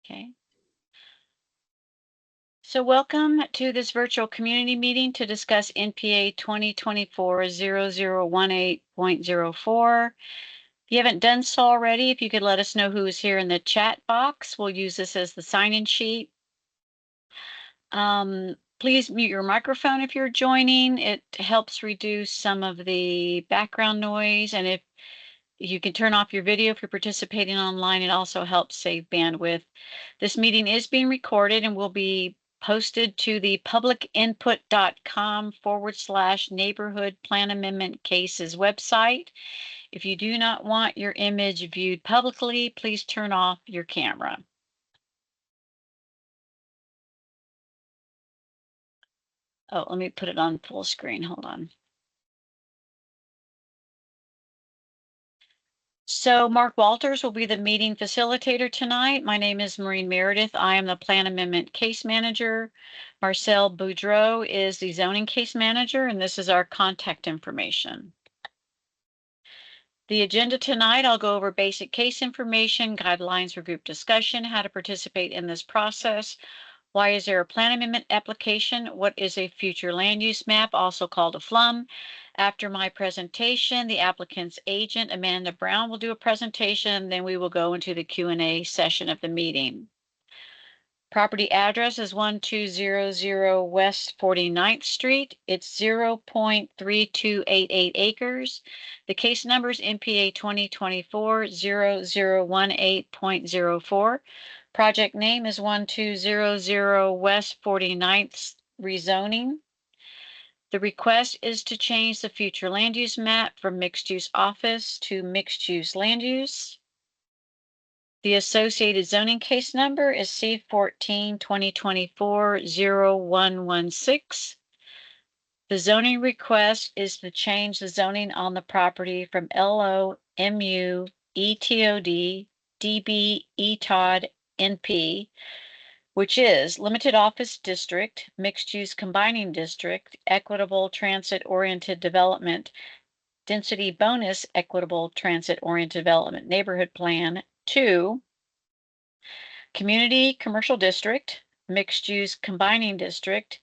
Okay. So welcome to this virtual community meeting to discuss NPA 2024-0018.04. If you haven't done so already, if you could let us know who is here in the chat box, we'll use this as the sign-in sheet. Please mute your microphone if you're joining. It helps reduce some of the background noise, and if you can turn off your video if you're participating online. It also helps save bandwidth. This meeting is being recorded and will be posted to the publicinput.com/neighborhood plan amendment cases website. If you do not want your image viewed publicly, please turn off your camera. Oh, let me put it on full screen. Hold on. So Mark Walters will be the meeting facilitator tonight. My name is Maureen Meredith. I am the Plan Amendment Case Manager. Marcel Boudreau is the Zoning Case Manager, and this is our contact information. The agenda tonight, I'll go over basic case information, guidelines for group discussion, how to participate in this process. Why is there a plan amendment application? What is a future land use map, also called a FLUM? After my presentation, the applicant's agent, Amanda Brown, will do a presentation. Then we will go into the Q&A session of the meeting. Property address is 1200 West 49th Street. It's 0.3288 acres. The case number is NPA 2024-0018.04. Project name is 1200 West 49th rezoning. The request is to change the future land use map from mixed use office to mixed use land use. The associated zoning case number is C14 2024-0116. The zoning request is to change the zoning on the property from LO, MU, ETOD, DB, ETOD, NP, which is limited office district, mixed use combining district, equitable transit oriented development, density bonus equitable transit oriented development neighborhood plan, to community commercial district, mixed use combining district,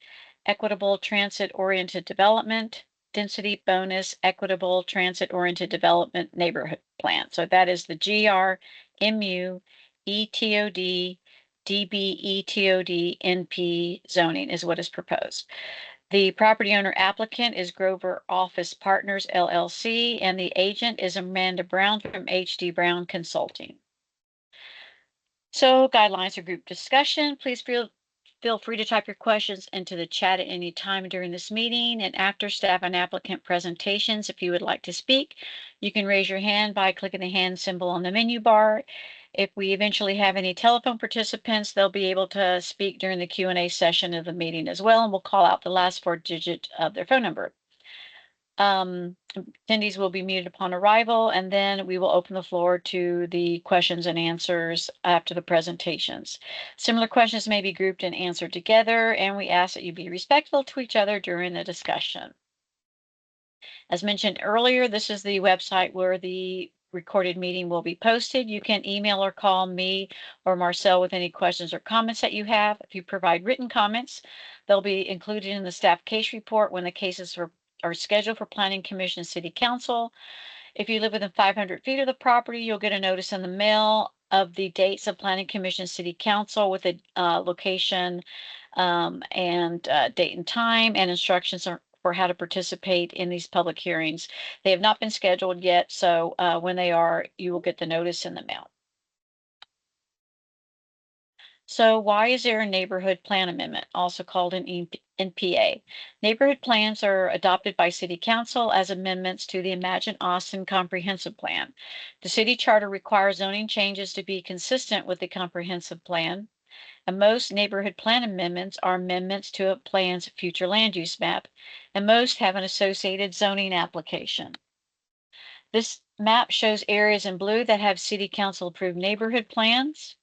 equitable transit oriented development, density bonus equitable transit oriented development neighborhood plan. So that is the GR, MU, ETOD, DB, ETOD, NP zoning is what is proposed. The property owner applicant is Grover Office Partners, LLC, and the agent is Amanda Brown from HD Brown Consulting. So guidelines for group discussion, please feel free to type your questions into the chat at any time during this meeting and after staff and applicant presentations. If you would like to speak, you can raise your hand by clicking the hand symbol on the menu bar. If we eventually have any telephone participants, they'll be able to speak during the Q&A session of the meeting as well, and we'll call out the last 4 digits of their phone number. Attendees will be muted upon arrival, and then we will open the floor to the questions and answers after the presentations. Similar questions may be grouped and answered together, and we ask that you be respectful to each other during the discussion. As mentioned earlier, this is the website where the recorded meeting will be posted. You can email or call me or Marcel with any questions or comments that you have. If you provide written comments, they'll be included in the staff case report when the cases are scheduled for Planning Commission City Council. If you live within 500 feet of the property, you'll get a notice in the mail of the dates of Planning Commission City Council with a location and date and time and instructions for how to participate in these public hearings. They have not been scheduled yet, so when they are, you will get the notice in the mail. So why is there a neighborhood plan amendment, also called an NPA? Neighborhood plans are adopted by City Council as amendments to the Imagine Austin Comprehensive Plan. The city charter requires zoning changes to be consistent with the comprehensive plan, and most neighborhood plan amendments are amendments to a plan's future land use map, and most have an associated zoning application. This map shows areas in blue that have City Council approved neighborhood plans.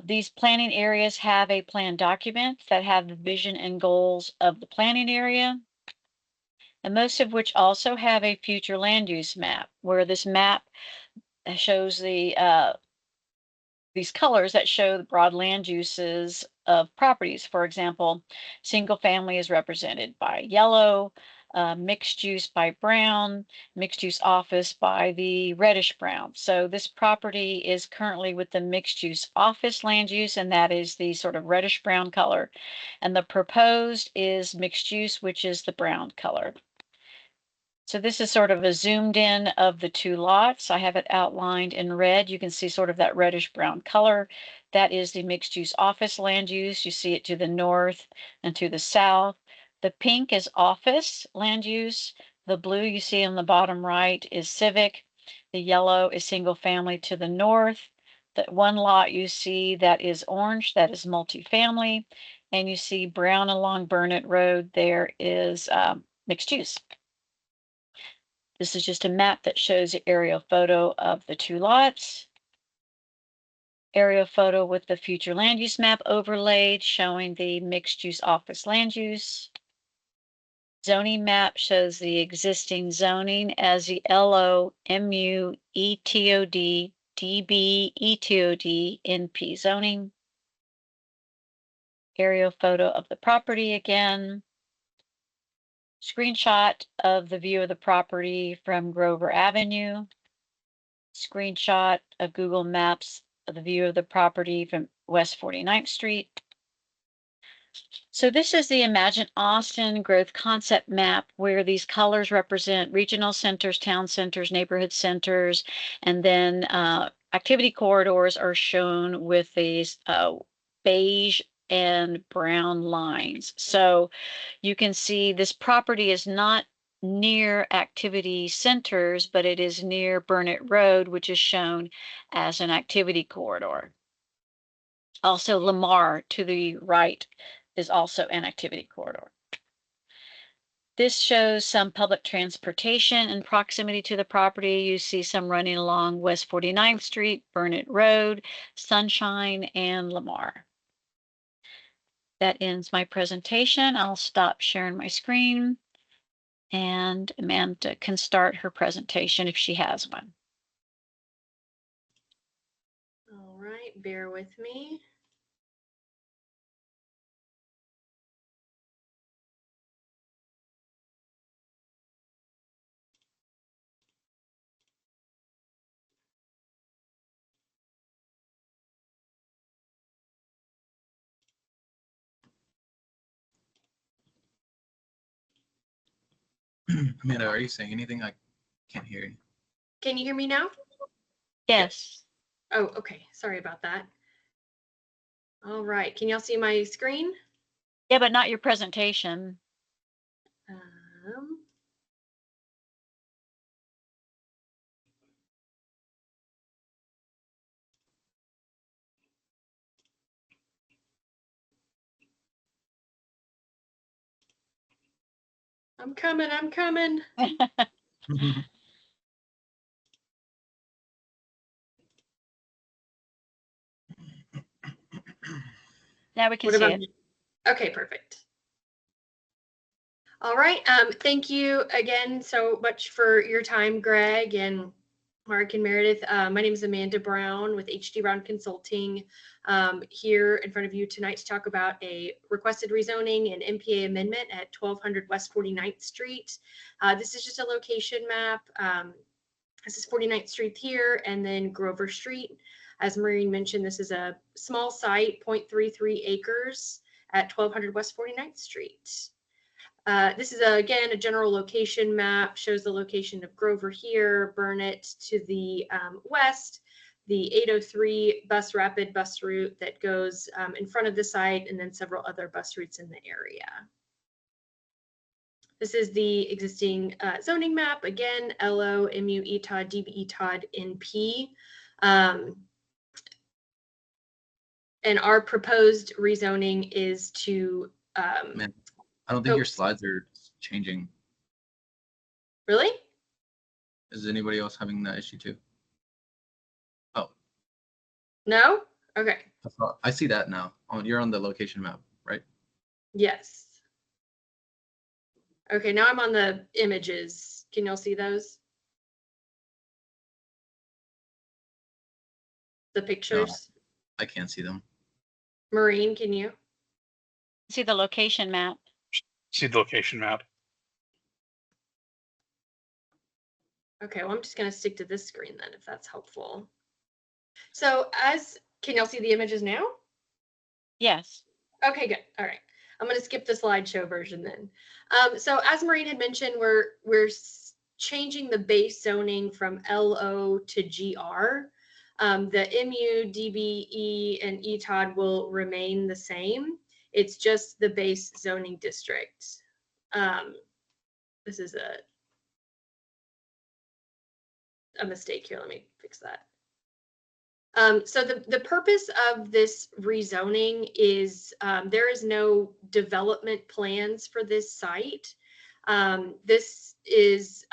These planning areas have a plan document that have the vision and goals of the planning area, and most of which also have a future land use map, where this map shows the these colors that show the broad land uses of properties. For example, single family is represented by yellow, mixed use by brown, mixed use office by the reddish brown. So this property is currently with the mixed use office land use, and that is the sort of reddish brown color. And the proposed is mixed use, which is the brown color. So this is sort of a zoomed in of the two lots. I have it outlined in red. You can see sort of that reddish brown color. That is the mixed use office land use. You see it to the north and to the south. The pink is office land use. The blue you see on the bottom right is civic. The yellow is single family to the north. The one lot you see that is orange, that is multifamily. And you see brown along Burnett Road, there is mixed use. This is just a map that shows the aerial photo of the two lots. Aerial photo with the future land use map overlaid showing the mixed use office land use. Zoning map shows the existing zoning as the LO, MU, ETOD, DB, ETOD, NP zoning. Aerial photo of the property again. Screenshot of the view of the property from Grover Avenue. Screenshot of Google Maps of the view of the property from West 49th Street. So this is the Imagine Austin growth concept map where these colors represent regional centers, town centers, neighborhood centers, and then activity corridors are shown with these beige and brown lines. So you can see this property is not near activity centers, but it is near Burnett Road, which is shown as an activity corridor. Also, Lamar to the right is also an activity corridor. This shows some public transportation in proximity to the property. You see some running along West 49th Street, Burnett Road, Sunshine, and Lamar. That ends my presentation. I'll stop sharing my screen and Amanda can start her presentation if she has one. All right, bear with me. Amanda, are you saying anything? I can't hear you. Can you hear me now? Yes. Oh, okay. Sorry about that. All right. Can y'all see my screen? Yeah, but not your presentation. I'm coming. I'm coming. Now we can see it. Okay, perfect. All right. Thank you again so much for your time, Greg and Mark and Meredith. My name is Amanda Brown with HD Brown Consulting, here in front of you tonight to talk about a requested rezoning and NPA amendment at 1200 West 49th Street. This is just a location map. This is 49th Street here and then Grover Street. As Maureen mentioned, this is a small site, 0.33 acres at 1200 West 49th Street. This is, again, a general location map, shows the location of Grover here, Burnett to the west, the 803 rapid bus route that goes in front of the site, and then several other bus routes in the area. This is the existing zoning map, again, LO, MU, ETOD, DB, ETOD, NP. And our proposed rezoning is to... Man, I don't think your slides are changing. Really? Is anybody else having that issue too? Oh. No? Okay. I see that now. Oh, you're on the location map, right? Yes. Okay, now I'm on the images. Can y'all see those? The pictures? I can't see them. Maureen, can you? See the location map. See the location map. Okay, well, I'm just going to stick to this screen then, if that's helpful. So can y'all see the images now? Yes. Okay, good. All right. I'm going to skip the slideshow version then. So as Maureen had mentioned, we're changing the base zoning from LO to GR. The MU, DBE, and ETOD will remain the same. It's just the base zoning district. This is a mistake here. Let me fix that. So the purpose of this rezoning is there is no development plans for this site. This is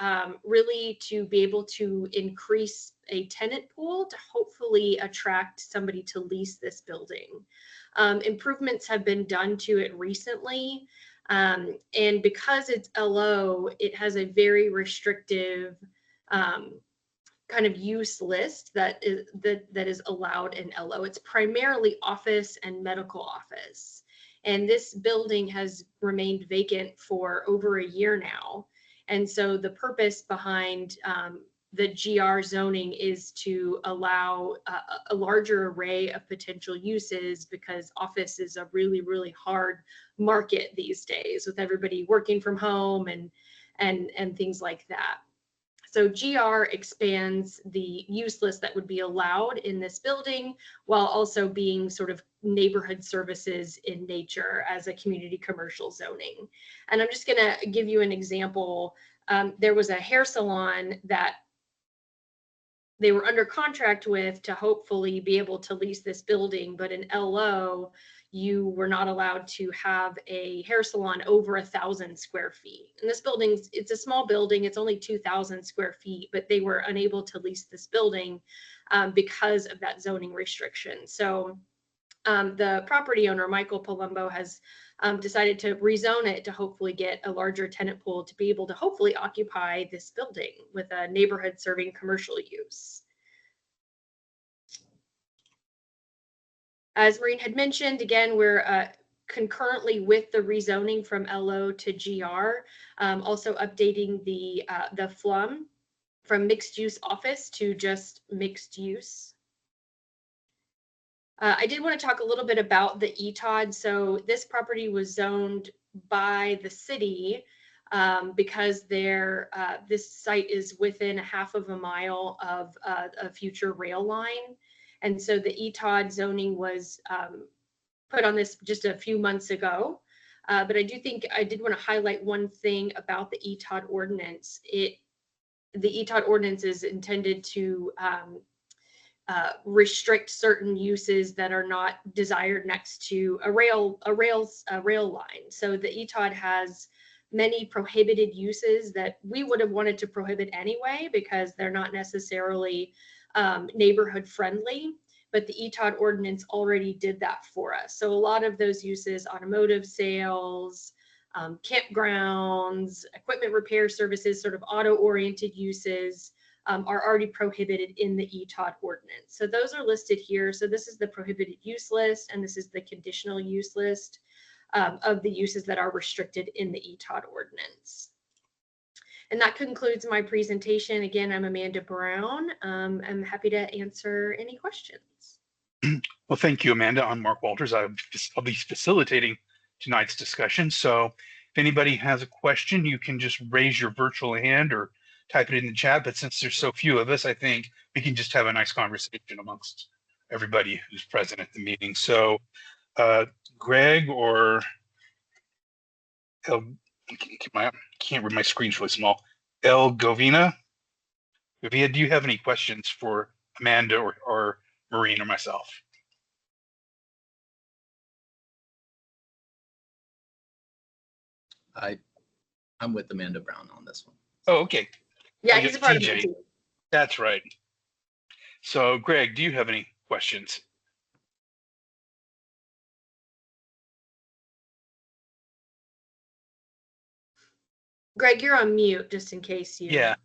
really to be able to increase a tenant pool to hopefully attract somebody to lease this building. Improvements have been done to it recently. And because it's LO, it has a very restrictive kind of use list that is allowed in LO. It's primarily office and medical office. And this building has remained vacant for over a year now. And so the purpose behind the GR zoning is to allow a larger array of potential uses, because office is a really, really hard market these days with everybody working from home and things like that. So GR expands the use list that would be allowed in this building, while also being sort of neighborhood services in nature as a community commercial zoning. And I'm just going to give you an example. There was a hair salon that they were under contract with to hopefully be able to lease this building, but in LO, you were not allowed to have a hair salon over 1,000 square feet. And this building, it's a small building, it's only 2,000 square feet, but they were unable to lease this building because of that zoning restriction. So the property owner, Michael Palumbo, has decided to rezone it to hopefully get a larger tenant pool to be able to hopefully occupy this building with a neighborhood serving commercial use. As Maureen had mentioned, again, we're concurrently with the rezoning from LO to GR, also updating the FLUM from mixed use office to just mixed use. I did want to talk a little bit about the ETOD. So this property was zoned by the city because this site is within 1/2 mile of a future rail line. And so the ETOD zoning was put on this just a few months ago. But I did want to highlight one thing about the ETOD ordinance. The ETOD ordinance is intended to restrict certain uses that are not desired next to a rail line. So the ETOD has many prohibited uses that we would have wanted to prohibit anyway, because they're not necessarily neighborhood friendly, but the ETOD ordinance already did that for us. So a lot of those uses, automotive sales, campgrounds, equipment repair services, sort of auto-oriented uses, are already prohibited in the ETOD ordinance. So those are listed here. So this is the prohibited use list, and this is the conditional use list of the uses that are restricted in the ETOD ordinance. And that concludes my presentation. Again, I'm Amanda Brown. I'm happy to answer any questions. Well, thank you, Amanda. I'm Mark Walters. I'll be facilitating tonight's discussion. So if anybody has a question, you can just raise your virtual hand or type it in the chat. But since there's so few of us, I think we can just have a nice conversation amongst everybody who's present at the meeting. So Greg or I can't read, my screen's really small. El Govina, do you have any questions for Amanda or Maureen or myself? I'm with Amanda Brown on this one. Oh, okay. Yeah, he's a part of the TJ. team. That's right. So Greg, do you have any questions? Greg, you're on mute, just in case you. Yeah.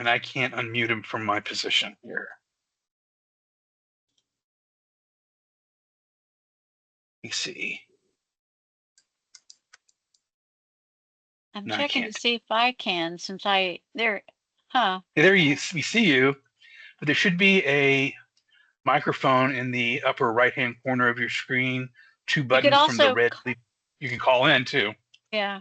And I can't unmute him from my position here. Let me see. I'm No, I checking to can't. see if I can, since there, huh? There we see you, but there should be a microphone in the upper right-hand corner of your screen. Two You could buttons from the also, red. You can call in too. yeah.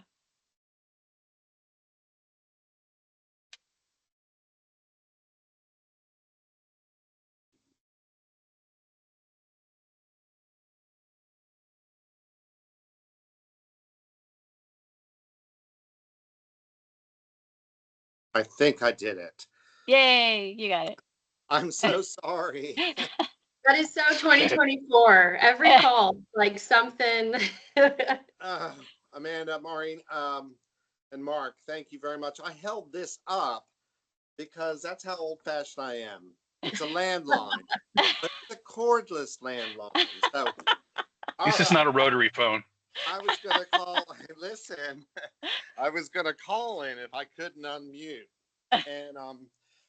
I think I did it. Yay, you got it. I'm so sorry. That is so 2024. Every call, like something. Amanda, Maureen, and Mark, thank you very much. I held this up because that's how old-fashioned I am. It's a landline, but it's a cordless landline. So, This is not a rotary phone. I was going to call, listen, I was going to call in if I couldn't unmute. And,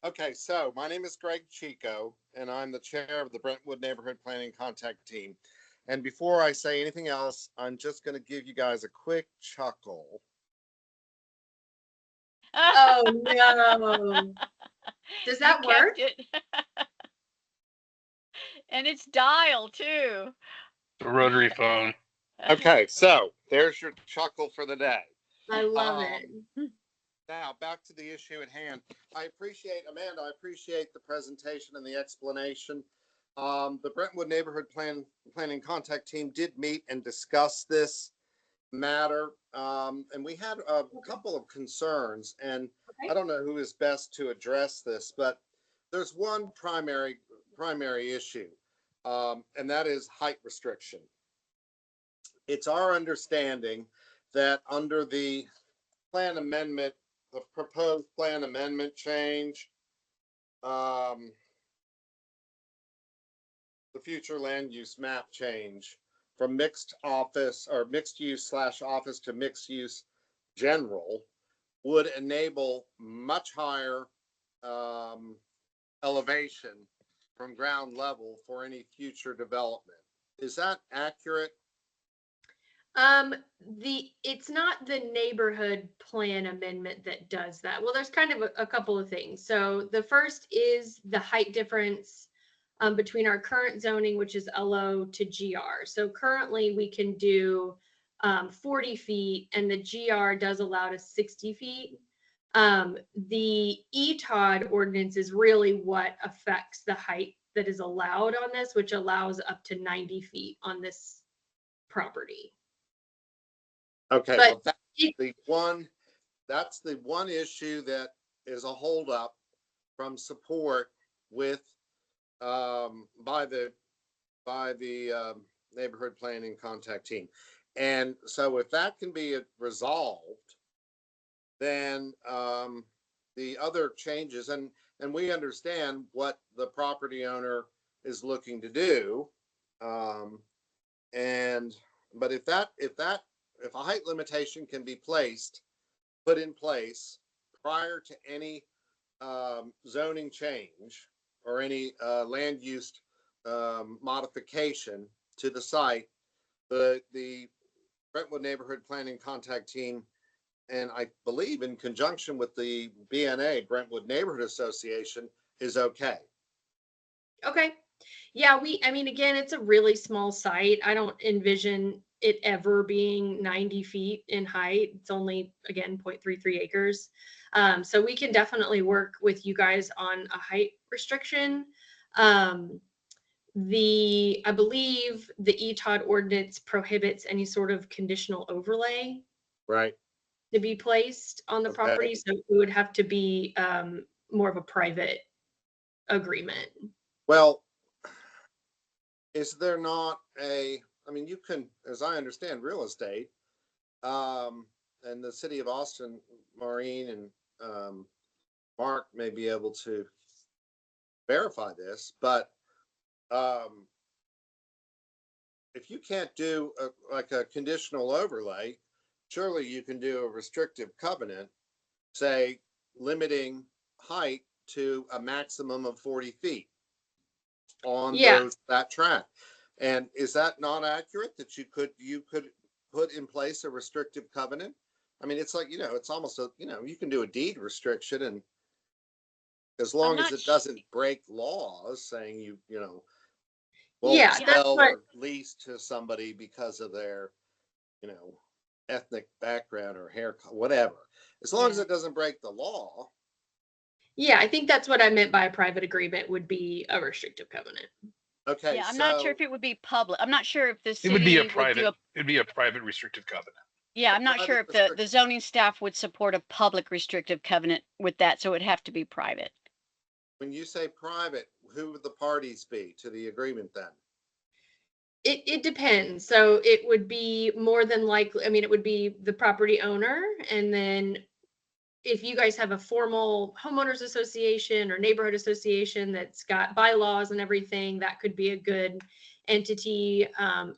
okay, so my name is Greg Chico, and I'm the chair of the Brentwood Neighborhood Planning Contact Team. And before I say anything else, I'm just going to give you guys a quick chuckle. Oh no. Does that work? It. And it's dial too. The rotary phone. Okay, so there's your chuckle for the day. I love it. Now, back to the issue at hand. I appreciate, Amanda, I appreciate the presentation and the explanation. The Brentwood Neighborhood Planning Contact Team did meet and discuss this matter, and we had a couple of concerns, and I don't know who is best to address this, but there's one primary issue, and that is height restriction. It's our understanding that under the plan amendment, the proposed plan amendment change, the future land use map change from mixed office or mixed use / office to mixed use general would enable much higher elevation from ground level for any future development. Is that accurate? It's not the neighborhood plan amendment that does that. Well, there's kind of a couple of things. So the first is the height difference between our current zoning, which is LO to GR. So currently we can do 40 feet and the GR does allow to 60 feet. The ETOD ordinance is really what affects the height that is allowed on this, which allows up to 90 feet on this property. Okay, But well, that's the one issue that is a holdup from support with by the neighborhood planning contact team. And so if that can be resolved, then the other changes, and we understand what the property owner is looking to do, but if a height limitation can be put in place prior to any zoning change or any land use modification to the site, the Brentwood Neighborhood Planning Contact Team, and I believe in conjunction with the BNA, Brentwood Neighborhood Association, is okay. Okay. Yeah, I mean, again, it's a really small site. I don't envision it ever being 90 feet in height. It's only, again, 0.33 acres. So we can definitely work with you guys on a height restriction. I believe the ETOD ordinance prohibits any sort of conditional overlay Right. to be placed on the property. So it would have to be more of a private agreement. Well, is there not I mean, you can, as I understand real estate, and the city of Austin, Maureen and Mark may be able to verify this, but if you can't do like a conditional overlay, surely you can do a restrictive covenant, say limiting height to a maximum of 40 feet on Yeah. that track. And is that not accurate that you could put in place a restrictive covenant? I mean, it's like, it's almost you can do a deed restriction, and as long as it doesn't break laws saying won't Yeah, that's sell what. or lease to somebody because of their, ethnic background or hair, whatever. As long as it doesn't break the law. Yeah, I think that's what I meant by a private agreement would be a restrictive covenant. Okay. Yeah, I'm not sure if it would be public. I'm not sure if the city It would be a would private. do a. It'd be a private restrictive covenant. Yeah, I'm not sure if the zoning staff would support a public restrictive covenant with that, so it'd have to be private. When you say private, who would the parties be to the agreement then? It depends. So it would be more than likely, I mean, it would be the property owner. And then if you guys have a formal homeowners association or neighborhood association that's got bylaws and everything, that could be a good entity.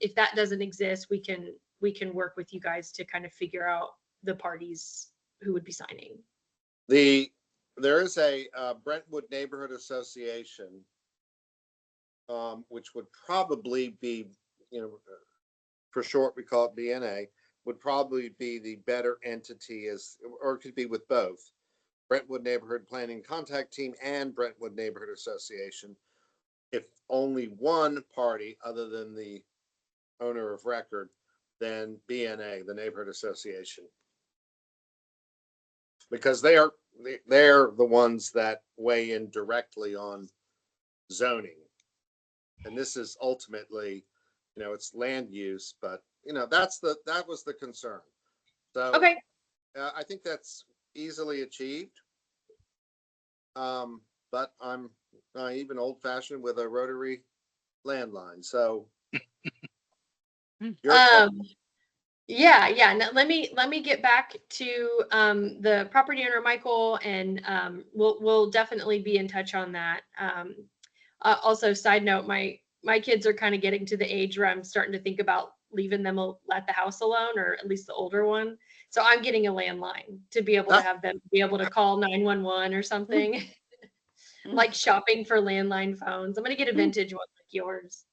If that doesn't exist, we can work with you guys to kind of figure out the parties who would be signing. There is a Brentwood Neighborhood Association, which would probably be, for short, we call it BNA, would probably be the better entity, or it could be with both Brentwood Neighborhood Planning Contact Team and Brentwood Neighborhood Association. If only one party other than the owner of record, then BNA, the Neighborhood Association, because they're the ones that weigh in directly on zoning. And this is ultimately, it's land use, but that was the concern. So Okay. I think that's easily achieved. But I'm even old fashioned with a rotary landline. So yeah. Now, let me get back to the property owner, Michael, and we'll definitely be in touch on that. Also, side note, my kids are kind of getting to the age where I'm starting to think about leaving them at the house alone, or at least the older one. So I'm getting a landline to be able to have them be able to call 911 or something. Like shopping for landline phones. I'm gonna get a vintage one like yours.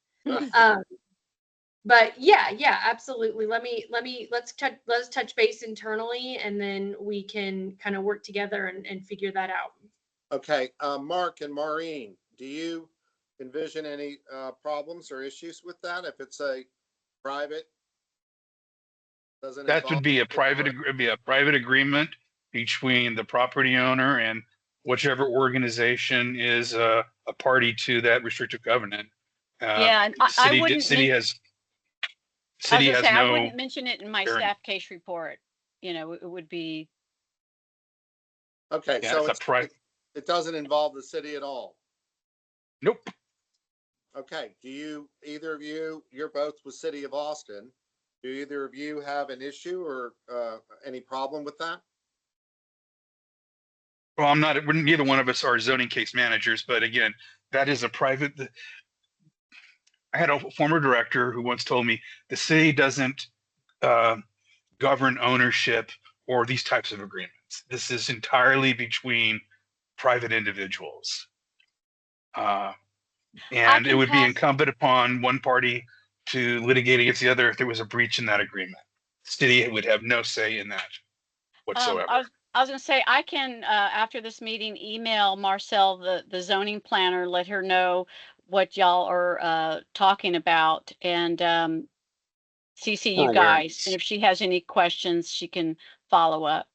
But yeah, absolutely. Let's touch base internally, and then we can kind of work together and figure that out. Okay, Mark and Maureen, do you envision any problems or issues with that if it's a private? That would be a private agreement between the property owner and whichever organization is a party to that restrictive covenant. Yeah, and I wouldn't. I wouldn't mention it in my staff case report. It would be. Okay, so it doesn't involve the city at all. Nope. Okay, either of you, you're both with City of Austin. Do either of you have an issue or any problem with that? Well, neither one of us are zoning case managers, but again, that is a private. I had a former director who once told me the city doesn't govern ownership or these types of agreements. This is entirely between private individuals. And it would be incumbent upon one party to litigate against the other if there was a breach in that agreement. The city would have no say in that whatsoever. I was going to say, I can, after this meeting, email Marcel, the zoning planner, let her know what y'all are talking about, and CC you guys. And if she has any questions, she can follow up.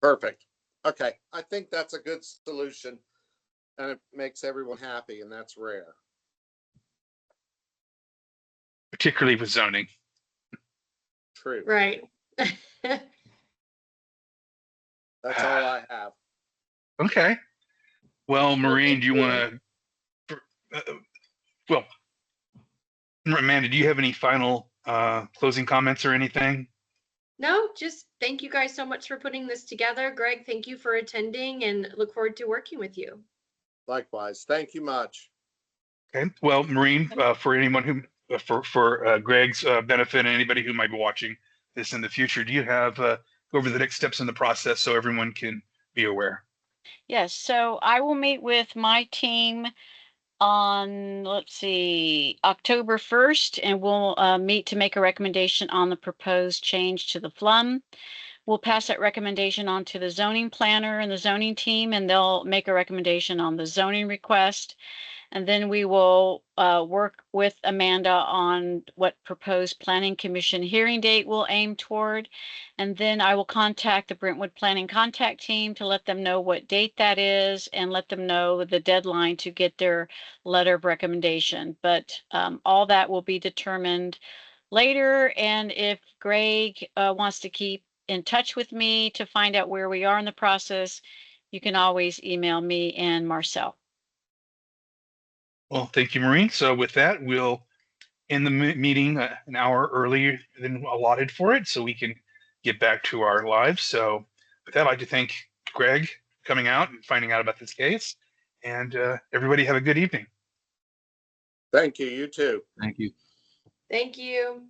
Perfect. Okay. I think that's a good solution, and it makes everyone happy, and that's rare. Particularly with zoning. True. Right. That's all I have. Okay. Well, Maureen, do you want to? Amanda, do you have any final closing comments or anything? No, just thank you guys so much for putting this together. Greg, thank you for attending, and look forward to working with you. Likewise. Thank you much. Okay. Well, Maureen, for anyone who, for Greg's benefit and anybody who might be watching this in the future, do you have go over the next steps in the process so everyone can be aware? Yes, so I will meet with my team on, let's see, October 1st, and we'll meet to make a recommendation on the proposed change to the FLUM. We'll pass that recommendation on to the zoning planner and the zoning team, and they'll make a recommendation on the zoning request. And then we will work with Amanda on what proposed planning commission hearing date we'll aim toward. And then I will contact the Brentwood Planning Contact Team to let them know what date that is and let them know the deadline to get their letter of recommendation. But all that will be determined later. And if Greg wants to keep in touch with me to find out where we are in the process, you can always email me and Marcel. Well, thank you, Maureen. So with that, we'll end the meeting an hour earlier than allotted for it so we can get back to our lives. So with that, I'd like to thank Greg for coming out and finding out about this case. And everybody have a good evening. Thank you. You too. Thank you. Thank you.